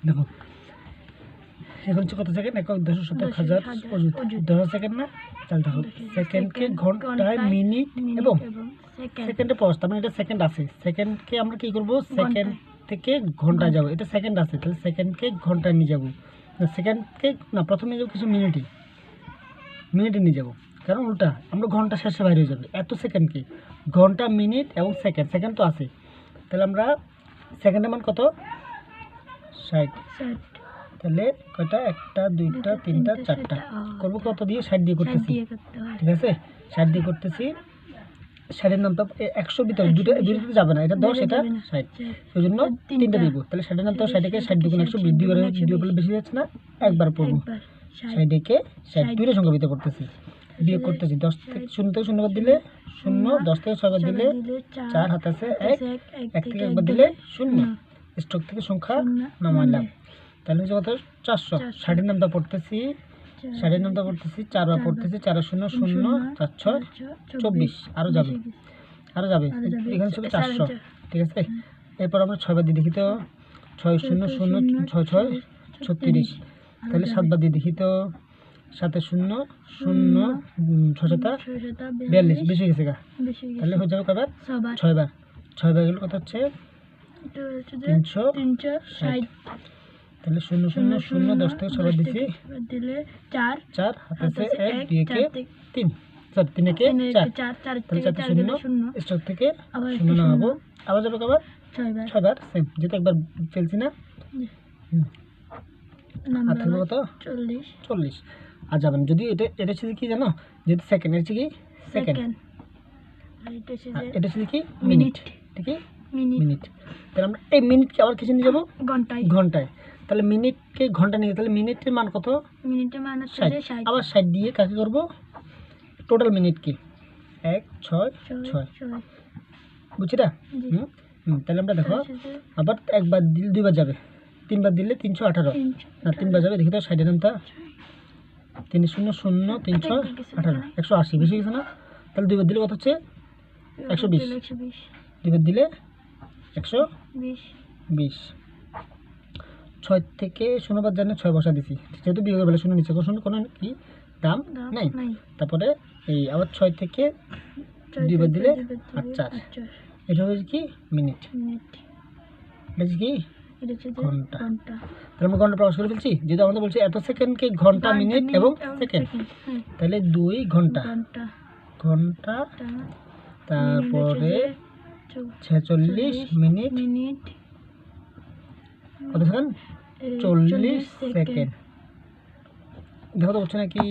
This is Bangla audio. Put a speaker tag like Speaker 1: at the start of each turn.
Speaker 1: দেখো এখন হচ্ছে কত সেকেন্ড, 1,10,000 অযুত 10 সেকেন্ড না। তাহলে দেখো সেকেন্ডকে ঘন্টায়, মিনিট এবং সেকেন্ডে পজ, তার মানে এটা সেকেন্ড আছে। সেকেন্ডকে আমরা কি করব, সেকেন্ড থেকে ঘন্টা যাব, এটা সেকেন্ড আছে, তাহলে সেকেন্ডকে ঘন্টায় নিয়ে যাব। সেকেন্ডকে না, প্রথমে নিয়ে যাবো কিছু মিনিটে নিয়ে যাব, কারণ উল্টা আমরা ঘন্টা শেষে বাইরে হয়ে যাবে। এত সেকেন্ডকে ঘন্টা, মিনিট এবং সেকেন্ড তো আছে। তাহলে আমরা সেকেন্ডের মান কত, 60। তাহলে কয়টা, 1টা 2টা 3টা 4টা করবো কত দিয়ে, 60 দিয়ে করতেছি, ঠিক আছে। 60 দিয়ে করতেছি, 60-এর নামটা 100 ভিতরে দুটো যাবে না, এটা 10 এটা 60, ওই জন্য 3টা দিব। তাহলে 60-এর নামটা 60-কে 60 দুগুণ 100 বৃদ্ধি করে বেশি যাচ্ছে না, একবার পড়বো 60-কে 60 দুইটা সংখ্যা ভিতরে করতেছি, বিয়োগ করতেছি। 10 থেকে 0 থেকে 0 বাদ দিলে 0, 10 থেকে 6 বাদ দিলে 4, হাতে আছে 1 থেকে 1 বাদ দিলে 0, স্ট্রোক থেকে সংখ্যা নামাইলাম। তাহলে হচ্ছে কত, 400। 60-এর নামটা পড়তেছি, 4 বার পড়তেছি, 4 0 0 4 6 24, আরও যাবে এখানে ছিল 400, ঠিক আছে। এরপর আমরা 6 বার দিয়ে দেখি তো, 6 0 0 6 6 36। তাহলে 7 বার দিয়ে দেখি তো, 7 0 0 6 7 42, বেশি গেছে গা। তাহলে হয়ে যাবে কয়বার, 6 বার গেলে কত হচ্ছে 360। তাহলে 0 0 0 10 থেকে 6 বার দিছি, 4 হাতে আছে 1 2 কে 3, সরি 3 কে 4, তাহলে 4 0 স্টক থেকে 0 নামাবো, আবার যাবে কবার 6 বার, সেম যেটা একবার ফেলছি না। আর থাকবে কত, 40। আর যাবেন যদি এটা ছিল কি জানো, যেহেতু সেকেন্ড, এটা কি সেকেন্ড, এটা ছিল কি মিনিট, ঠিক আছে মিনিট। তাহলে আমরা এই মিনিটকে আবার কিছু নিয়ে যাবো ঘন্টায়। তাহলে মিনিটকে ঘন্টা নিয়ে, তাহলে মিনিটের মান কত,
Speaker 2: মিনিটের মান হচ্ছে 60।
Speaker 1: আবার 60 দিয়ে কাকে করব, টোটাল মিনিট কি 1 6 6, বুঝছি না। তাহলে আমরা দেখো আবার একবার দিলে 2 বার যাবে, 3 বার দিলে 318, না 3 বার যাবে, দেখি তো 60-এর নামটা 3 0 0 318 180, বেশি গেছে না। তাহলে 2 বার দিলে কত হচ্ছে 120, 2 বার দিলে 120। 6 থেকে 0 বার জানে 6 বসা দিছি, যেহেতু বিয়োগের বেলা 0 নিচে কোনো কি দাম নাই। তারপরে এই আবার 6 থেকে 2 বার দিলে 8 4, এটা হচ্ছে কি মিনিট, এটা হচ্ছে কি ঘন্টা। তাহলে আমরা ঘন্টা প্রকাশ করে ফেলছি, যেহেতু আমাদের বলছি এত সেকেন্ডকে ঘন্টা, মিনিট এবং সেকেন্ড। তাহলে 2 ঘন্টা, তারপরে 46 মিনিট, কত সেকেন্ড, 40 সেকেন্ড। দেখো তো হচ্ছে নাকি।